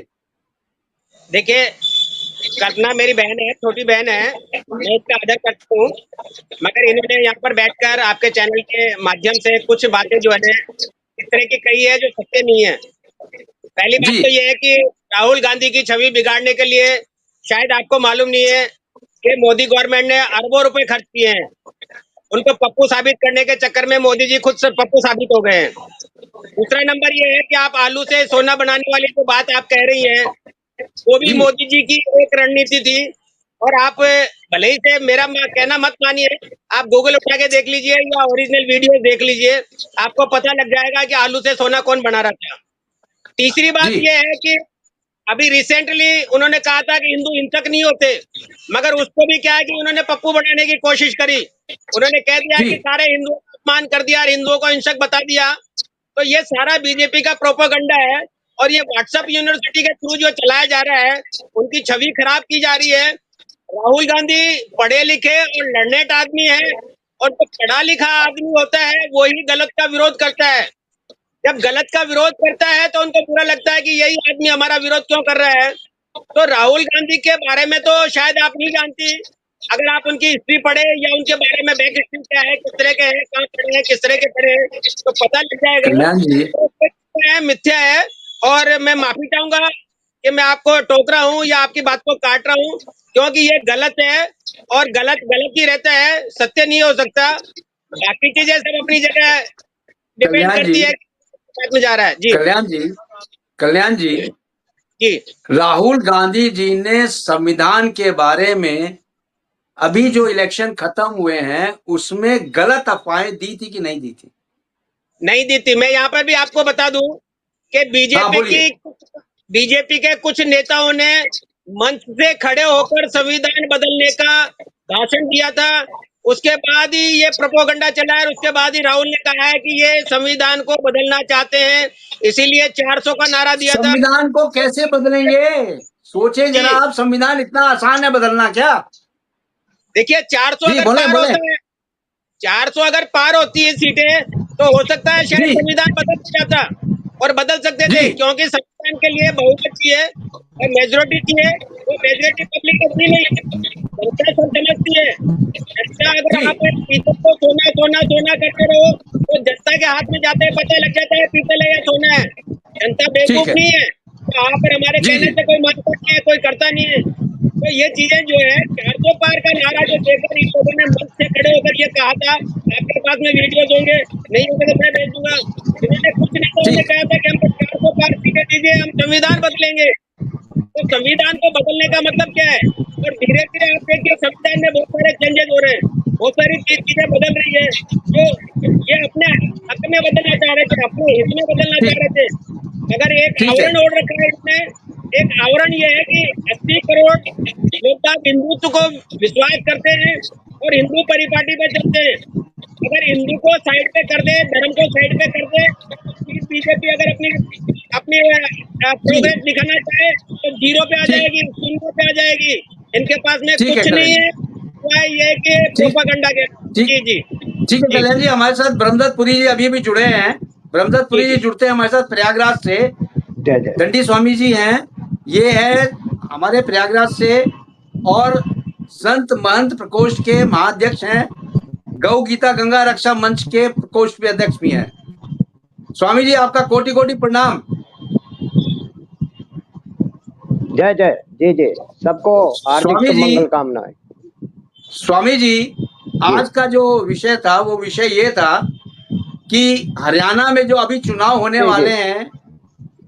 देखिए, कल्पना मेरी बहन है, छोटी बहन है, मैं इसका आदर करता हूँ, मगर इन्होंने यहाँ पर बैठकर आपके चैनल के माध्यम से कुछ बातें जो है इस तरह की कही है जो सत्य नहीं है। पहली बात तो ये है कि राहुल गांधी की छवि बिगाड़ने के लिए शायद आपको मालूम नहीं है कि मोदी गवर्नमेंट ने अरबों रुपए खर्च किए हैं। उनको पप्पू साबित करने के चक्कर में मोदी जी खुद से पप्पू साबित हो गए हैं। दूसरा नंबर ये है कि आप आलू से सोना बनाने वाली जो बात आप कह रही हैं, वो भी मोदी जी की एक रणनीति थी। और आप भले ही से मेरा कहना मत मानिए, आप गूगल उठा के देख लीजिए या ओरिजिनल वीडियो देख लीजिए, आपको पता लग जाएगा कि आलू से सोना कौन बना रहा था। तीसरी बात यह है कि अभी रिसेंटली उन्होंने कहा था कि हिंदू हिंसक नहीं होते, मगर उसको भी क्या है कि उन्होंने पप्पू बनाने की कोशिश करी। उन्होंने कह दिया कि सारे हिंदुओं का अपमान कर दिया और हिंदुओं को हिंसक बता दिया। तो ये सारा बीजेपी का प्रोपेगेंडा है, और ये व्हाट्सएप यूनिवर्सिटी के थ्रू जो चलाया जा रहा है, उनकी छवि खराब की जा रही है। राहुल गांधी पढ़े लिखे और लर्नेट आदमी है, और जो पढ़ा लिखा आदमी होता है वही गलत का विरोध करता है। जब गलत का विरोध करता है तो उनको बुरा लगता है कि यही आदमी हमारा विरोध क्यों कर रहा है। तो राहुल गांधी के बारे में तो शायद आप नहीं जानती, अगर आप उनकी हिस्ट्री पढ़े या उनके बारे में बैक हिस्ट्री क्या है, किस तरह के हैं, कहाँ पढ़े हैं, किस तरह के पढ़े हैं, तो पता लग जाएगा। तो मिथ्या है, और मैं माफी चाहूंगा कि मैं आपको टोक रहा हूँ या आपकी बात को काट रहा हूँ, क्योंकि ये गलत है, और गलत गलत ही रहता है, सत्य नहीं हो सकता। बाकी चीजें सब अपनी जगह डिपेंड करती है में जा रहा है। जी कल्याण जी जी, राहुल गांधी जी ने संविधान के बारे में अभी जो इलेक्शन खत्म हुए हैं उसमें गलत अफवाहें दी थी कि नहीं दी थी? नहीं दी थी। मैं यहाँ पर भी आपको बता दूं कि बीजेपी के कुछ नेताओं ने मंच से खड़े होकर संविधान बदलने का भाषण दिया था। उसके बाद ही ये प्रोपोगंडा चला है, और उसके बाद ही राहुल ने कहा है कि ये संविधान को बदलना चाहते हैं, इसीलिए 400 का नारा दिया था। संविधान को कैसे बदलेंगे? सोचे जनाब, संविधान इतना आसान है बदलना क्या? देखिए 400 अगर पार होता है, 400 अगर पार होती है सीटें, तो हो सकता है शायद संविधान बदल जाता, और बदल सकते थे, क्योंकि संविधान के लिए बहुमत चाहिए और मेजोरिटी चाहिए। वो मेजोरिटी पब्लिक अपनी नहीं, जनता सब समझती है। जनता अगर आप पीतल को सोना सोना सोना करते रहो तो जनता के हाथ में जाते हैं पता लग जाता है पीतल है या सोना है। जनता बेवकूफ नहीं है, वहां पर हमारे जी, कहने जी। से कोई मानता नहीं है, कोई करता नहीं है। तो ये चीजें जो है 400 पार का नारा जो देकर इन लोगों ने मंच से खड़े होकर ये कहा था, आपके पास में वीडियोज होंगे, नहीं होंगे तो मैं भेज दूंगा। इन्होंने कुछ नहीं तो उन्होंने जी, कहा था कि हमको 400 पार सीटें दीजिए, हम संविधान बदलेंगे। तो संविधान को बदलने का मतलब क्या है? और धीरे धीरे आप देखिए संविधान में बहुत सारे चेंजेस हो रहे हैं, बहुत सारी चीजें बदल रही है, जो ये अपने हक में बदलना चाह रहे थे, अपने हित में बदलना चाह ठीक, रहे थे। अगर एक ठीक है। आवरण ओढ़ रखा है इसने, एक आवरण ये है कि 80 करोड़ लोग बाग हिंदुत्व को विश्वास करते हैं और हिंदू परिपाटी पे चलते हैं। अगर हिंदू को साइड पे कर दे, धर्म को साइड पे कर दे, तो फिर बीजेपी अगर अपनी अपनी जी, प्रोग्रेस दिखाना चाहे तो जीरो पे आ ठीक, जाएगी, शून्य पे आ जाएगी। इनके पास में ठीक है कुछ नहीं कल्याण है, जी। सिवाय ये कि ठीक, प्रोपागंडा के। ठीक, जी जी ठीक है जी कल्याण जी, हमारे साथ ब्रह्मदत्त पुरी जी अभी भी जुड़े हैं। ब्रह्मदत्त जी पुरी जी जी जुड़ते हैं हमारे साथ प्रयागराज से। जय जय। दंडी स्वामी जी हैं, ये है हमारे प्रयागराज से, और संत महंत प्रकोष्ठ के महाअध्यक्ष हैं। गौ गीता गंगा रक्षा मंच के प्रकोष्ठ के अध्यक्ष भी हैं। स्वामी जी आपका कोटि कोटि प्रणाम। जय जय। जी जी, सबको हार्दिक स्वामी शुभ जी, मंगल कामनाएं। स्वामी जी, जी आज का जो विषय था वो विषय ये था कि हरियाणा में जो अभी चुनाव होने जी जी। वाले हैं,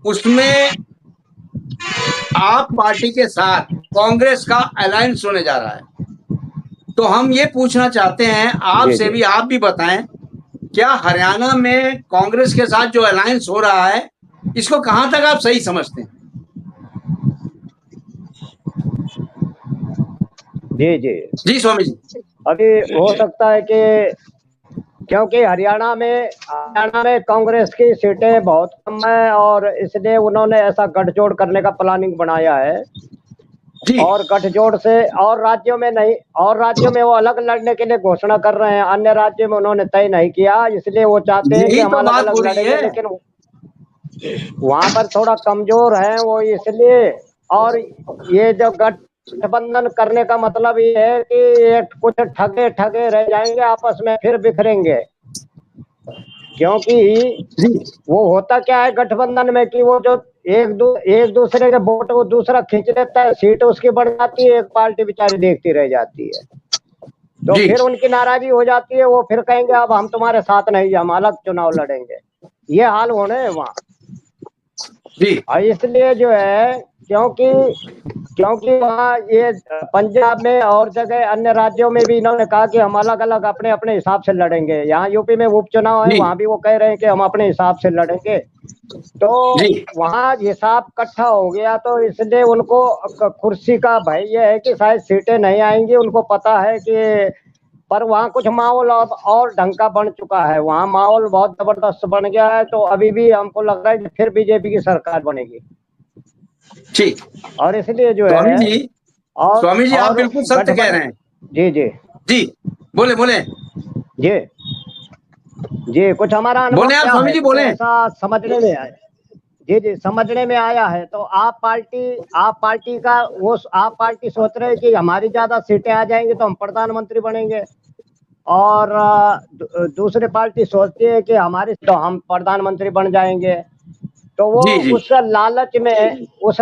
उसमें आप पार्टी के साथ कांग्रेस का अलायंस होने जा रहा है। तो हम ये पूछना चाहते हैं जी आपसे जी। भी, आप भी बताएं, क्या हरियाणा में कांग्रेस के साथ जो अलायंस हो रहा है, इसको कहां तक आप सही समझते हैं? जी जी। जी स्वामी जी। अभी हो सकता है कि क्योंकि हरियाणा में कांग्रेस की सीटें बहुत कम है और इसलिए उन्होंने ऐसा गठजोड़ करने का प्लानिंग बनाया है। जी, और गठजोड़ से और राज्यों में नहीं, और राज्यों में वो अलग लड़ने के लिए घोषणा कर रहे हैं, अन्य राज्यों में उन्होंने तय नहीं किया, इसलिए वो चाहते हैं कि यही हम तो अलग बात हो अलग रही लड़ेंगे, है। लेकिन वहां पर थोड़ा कमजोर है वो, इसलिए। और ये जो गठबंधन करने का मतलब ये है कि ये कुछ ठगे ठगे रह जाएंगे, आपस में फिर बिखरेंगे। क्योंकि जी, वो होता क्या है गठबंधन में कि वो जो एक दूसरे के वोट वो दूसरा खींच लेता है, सीट उसकी बढ़ जाती है, एक पार्टी बेचारी देखती रह जाती है। तो जी, फिर उनकी नाराजगी हो जाती है, वो फिर कहेंगे अब हम तुम्हारे साथ नहीं, हम अलग चुनाव लड़ेंगे। ये हाल होने है वहाँ। जी, और इसलिए जो है, क्योंकि क्योंकि वहाँ ये पंजाब में और जगह अन्य राज्यों में भी इन्होंने कहा कि हम अलग अलग अपने अपने हिसाब से लड़ेंगे। यहाँ यूपी में उपचुनाव है, जी, वहाँ भी वो कह रहे हैं कि हम अपने हिसाब से लड़ेंगे। तो जी, वहाँ हिसाब इकट्ठा हो गया, तो इसलिए उनको कुर्सी का भय ये है कि शायद सीटें नहीं आएंगी, उनको पता है कि। पर वहाँ कुछ माहौल अब और ढंग का बन चुका है, वहाँ माहौल बहुत जबरदस्त बन गया है, तो अभी भी हमको लग रहा है कि फिर बीजेपी की सरकार बनेगी। ठीक। और इसलिए जो स्वामी है, जी, और स्वामी जी आप और बिल्कुल सत्य कह रहे गठबंधन। हैं। जी जी। जी, बोले बोले, जी जी, कुछ हमारा अनुभव बोले आप क्या स्वामी है, जी, कुछ बोले। ऐसा समझने में आया। जी जी, समझने में आया है, तो आप पार्टी सोच रहे हैं कि हमारी ज्यादा सीटें आ जाएंगी तो हम प्रधानमंत्री बनेंगे। और दूसरी पार्टी सोचती है कि हमारी तो हम प्रधानमंत्री बन जाएंगे। तो वो जी, जी, उस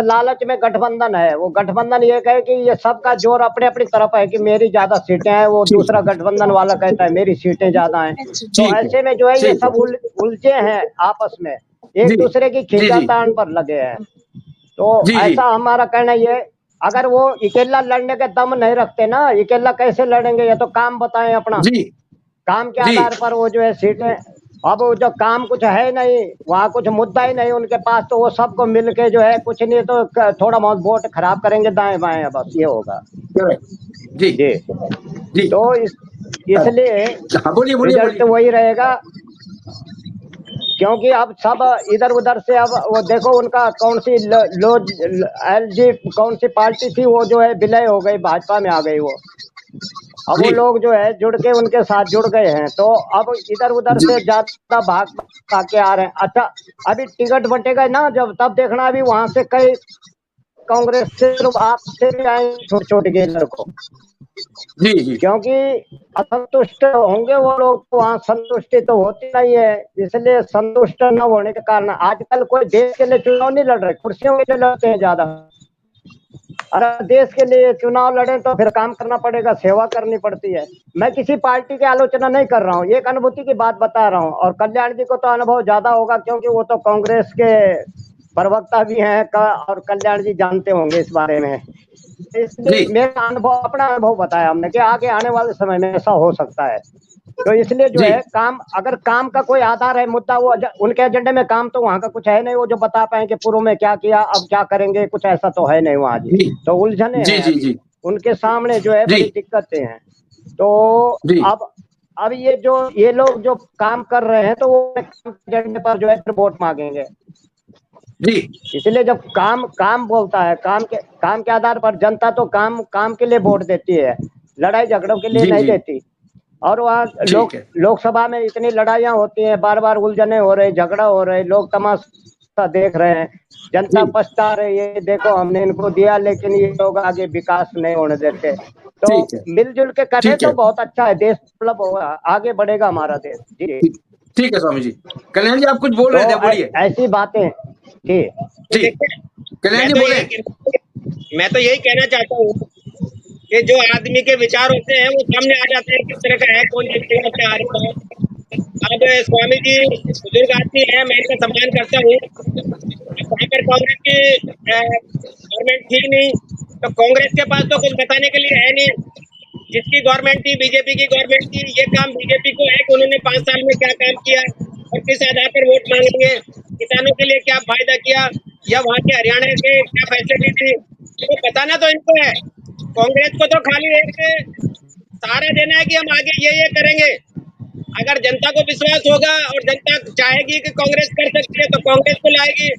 लालच में गठबंधन है। वो गठबंधन ये कहे कि ये सबका जोर अपने अपनी तरफ है कि मेरी ज्यादा सीटें हैं, वो ठीक, दूसरा गठबंधन वाला कहता है मेरी सीटें ज्यादा हैं। तो ठीक है, ऐसे में जो है ये ठीक सब है। उलझे हैं आपस में, जी, एक दूसरे की जी, जी, खींचातान पर लगे हैं। तो जी, जी, ऐसा हमारा कहना ये, अगर वो अकेला लड़ने के दम नहीं रखते ना, अकेला कैसे लड़ेंगे, ये तो काम बताएं अपना, जी, काम के जी, आधार पर वो जो है सीटें। अब वो जो काम कुछ है नहीं, वहाँ कुछ मुद्दा ही नहीं उनके पास, तो वो सबको मिल के जो है कुछ नहीं तो थोड़ा बहुत वोट खराब करेंगे दाएं बाएं, बस ये होगा। जी, जी। जी। तो इसलिए हाँ बोलिए बोलिए रिजल्ट बोलिए। वही रहेगा। क्योंकि अब सब इधर उधर से, अब वो देखो उनका कौन सी एलजी कौन सी पार्टी थी, वो जो है विलय हो गई, भाजपा में आ गई वो। अब वो जी, लोग जो है जुड़ के उनके साथ जुड़ गए हैं, तो अब इधर उधर जी, से ज्यादा भाग भाग के आ रहे हैं। अच्छा, अभी टिकट बंटेगा ना जब, तब देखना, अभी वहां से कई कांग्रेस से आपसे भी आए छोटे छोटे गेलर को। जी जी क्योंकि असंतुष्ट होंगे वो लोग, तो वहाँ संतुष्टि तो होती नहीं है। इसलिए संतुष्ट न होने के कारण आजकल कोई देश के लिए चुनाव नहीं लड़ रहे, कुर्सियों के लिए लड़ते हैं ज्यादा। अगर देश के लिए चुनाव लड़े तो फिर काम करना पड़ेगा, सेवा करनी पड़ती है। मैं किसी पार्टी की आलोचना नहीं कर रहा हूँ, एक अनुभूति की बात बता रहा हूँ। और कल्याण जी को तो अनुभव ज्यादा होगा, क्योंकि वो तो कांग्रेस के प्रवक्ता भी हैं और कल्याण जी जानते होंगे इस बारे में। इसलिए जी मेरा अनुभव, अपना अनुभव बताया हमने कि आगे आने वाले समय में ऐसा हो सकता है। तो इसलिए जो जी है काम, अगर काम का कोई आधार है, मुद्दा, वो उनके एजेंडे में काम तो वहाँ का कुछ है नहीं, वो जो बता पाए कि पूर्व में क्या किया, अब क्या करेंगे, कुछ ऐसा तो है नहीं वहाँ जी। जी तो उलझने जी हैं जी अभी जी उनके सामने, जो है जी बड़ी दिक्कतें हैं। तो जी अब ये लोग जो काम कर रहे हैं, तो वो एजेंडे पर जो है फिर वोट मांगेंगे। जी इसलिए जब काम बोलता है, काम के आधार पर जनता तो काम के लिए वोट देती है, लड़ाई झगड़ों के लिए जी नहीं जी देती। और वहाँ ठीक है लोकसभा में इतनी लड़ाइयाँ होती हैं, बार बार उलझने हो रहे, झगड़ा हो रहे, लोग तमाशा देख रहे हैं, जनता जी पछता रही है, देखो हमने इनको दिया लेकिन ये लोग आगे विकास नहीं होने देते। तो ठीक है मिलजुल के करें ठीक तो है बहुत अच्छा है, देश मतलब आगे बढ़ेगा हमारा देश जी। ठीक ठीक है स्वामी जी। कल्याण जी आप कुछ बोल तो रहे थे, बोलिए। ऐसी बातें जी। तो जी देखिए, कल्याण जी बोले। मैं तो यही कहना चाहता हूँ कि जो आदमी के विचार होते हैं वो सामने आ जाते हैं, किस तरह का है, कौन जीतेगा, क्या हारेगा। अब स्वामी जी बुजुर्ग आदमी है, मैं इनका सम्मान करता हूँ। वहाँ पर कांग्रेस की गवर्नमेंट थी नहीं, तो कांग्रेस के पास तो कुछ बताने के लिए है नहीं। जिसकी गवर्नमेंट थी, बीजेपी की गवर्नमेंट थी, ये काम बीजेपी को है कि उन्होंने 5 साल में क्या काम किया और किस आधार पर वोट मांगेंगे, किसानों के लिए क्या फायदा किया, या वहाँ के हरियाणा के क्या फैसिलिटी थी, तो बताना तो इनको है। कांग्रेस को तो खाली एक सहारा देना है कि हम आगे ये करेंगे। अगर जनता को विश्वास होगा और जनता चाहेगी कि कांग्रेस कर सकती है, तो कांग्रेस को लाएगी।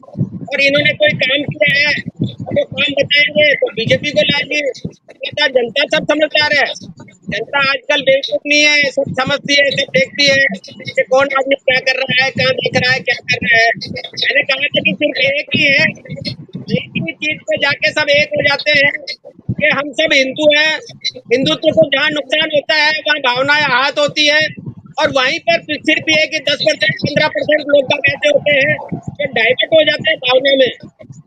और इन्होंने कोई काम किया है और वो काम बताएंगे तो बीजेपी को लाएगी। जनता सब समझदार है। जनता आजकल बेवकूफ नहीं है, सब समझती है, सब देखती है कि कौन आदमी क्या कर रहा है, कहाँ देख रहा है, क्या कर रहा है। मैंने कहा था कि सिर्फ एक ही है, एक ही चीज पे जाके सब एक हो जाते हैं कि हम सब हिंदू हैं। हिंदुत्व को जहाँ नुकसान होता है वहाँ भावनाएं आहत होती है, और वहीं पर सिर्फ ये कि 10% 15% लोग बाग ऐसे होते हैं जो डाइवर्ट हो जाते हैं भावना में।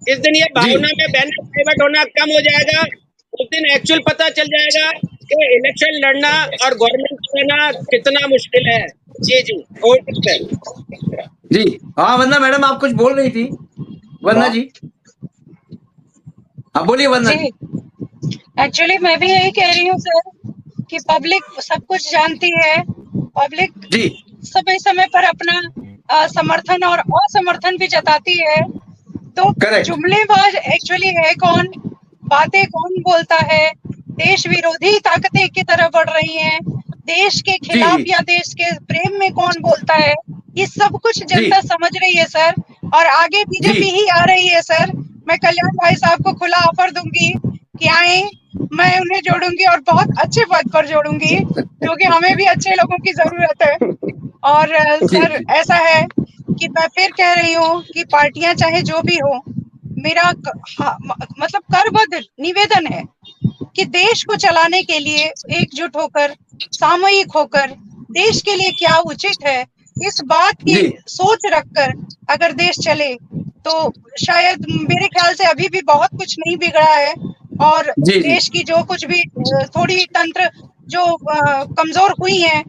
जिस दिन ये जी भावना में बहना डाइवर्ट होना कम हो जाएगा, उस दिन एक्चुअल पता चल जाएगा कि इलेक्शन लड़ना और गवर्नमेंट चलाना कितना मुश्किल है। जी जी, और कुछ है? जी हाँ वंदना मैडम आप कुछ बोल रही थी, वंदना जी। हाँ बोलिए वंदना जी। जी एक्चुअली मैं भी यही कह रही हूँ सर कि पब्लिक सब कुछ जानती है। पब्लिक जी समय समय पर अपना समर्थन और असमर्थन भी जताती है। तो करेक्ट। जुमलेबाज एक्चुअली है कौन, बातें कौन बोलता है, देश विरोधी ताकतें की तरफ बढ़ रही हैं, देश के जी खिलाफ जी या देश के प्रेम में कौन बोलता है, ये सब कुछ जी जनता समझ रही है सर। और आगे जी बीजेपी ही आ रही है सर। मैं कल्याण भाई साहब को खुला ऑफर दूंगी कि आए, मैं उन्हें जोड़ूंगी और बहुत अच्छे पद पर जोड़ूंगी, क्योंकि हमें भी अच्छे लोगों की जरूरत है। और जी सर जी ऐसा है कि मैं फिर कह रही हूँ कि पार्टियां चाहे जो भी हो, मेरा मतलब करबद्ध निवेदन है कि देश को चलाने के लिए एकजुट होकर, सामूहिक होकर, देश के लिए क्या उचित है, इस बात की जी सोच रखकर अगर देश चले तो शायद, मेरे ख्याल से अभी भी बहुत कुछ नहीं बिगड़ा है। और जी जी देश की जो कुछ भी थोड़ी तंत्र जो कमजोर हुई है,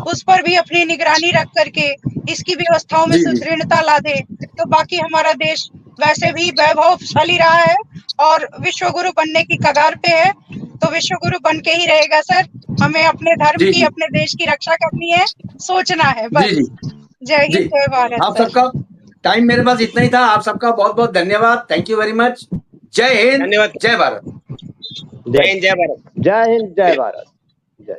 उस पर भी अपनी निगरानी रख करके इसकी व्यवस्थाओं में जी जी सुदृढ़ता ला दे, तो बाकी हमारा देश वैसे भी वैभवशाली रहा है और विश्व गुरु बनने की कगार पे है, तो विश्व गुरु बन के ही रहेगा सर। हमें अपने धर्म जी की, जी अपने देश की रक्षा करनी है, सोचना है जी बस। जी जय जी हिंद, जय भारत आप सर। सबका टाइम मेरे पास इतना ही था। आप सबका बहुत बहुत धन्यवाद। Thank you very much. जय हिंद धन्यवाद। जय भारत। जय हिंद, जय भारत। जय हिंद, जय भारत, जय।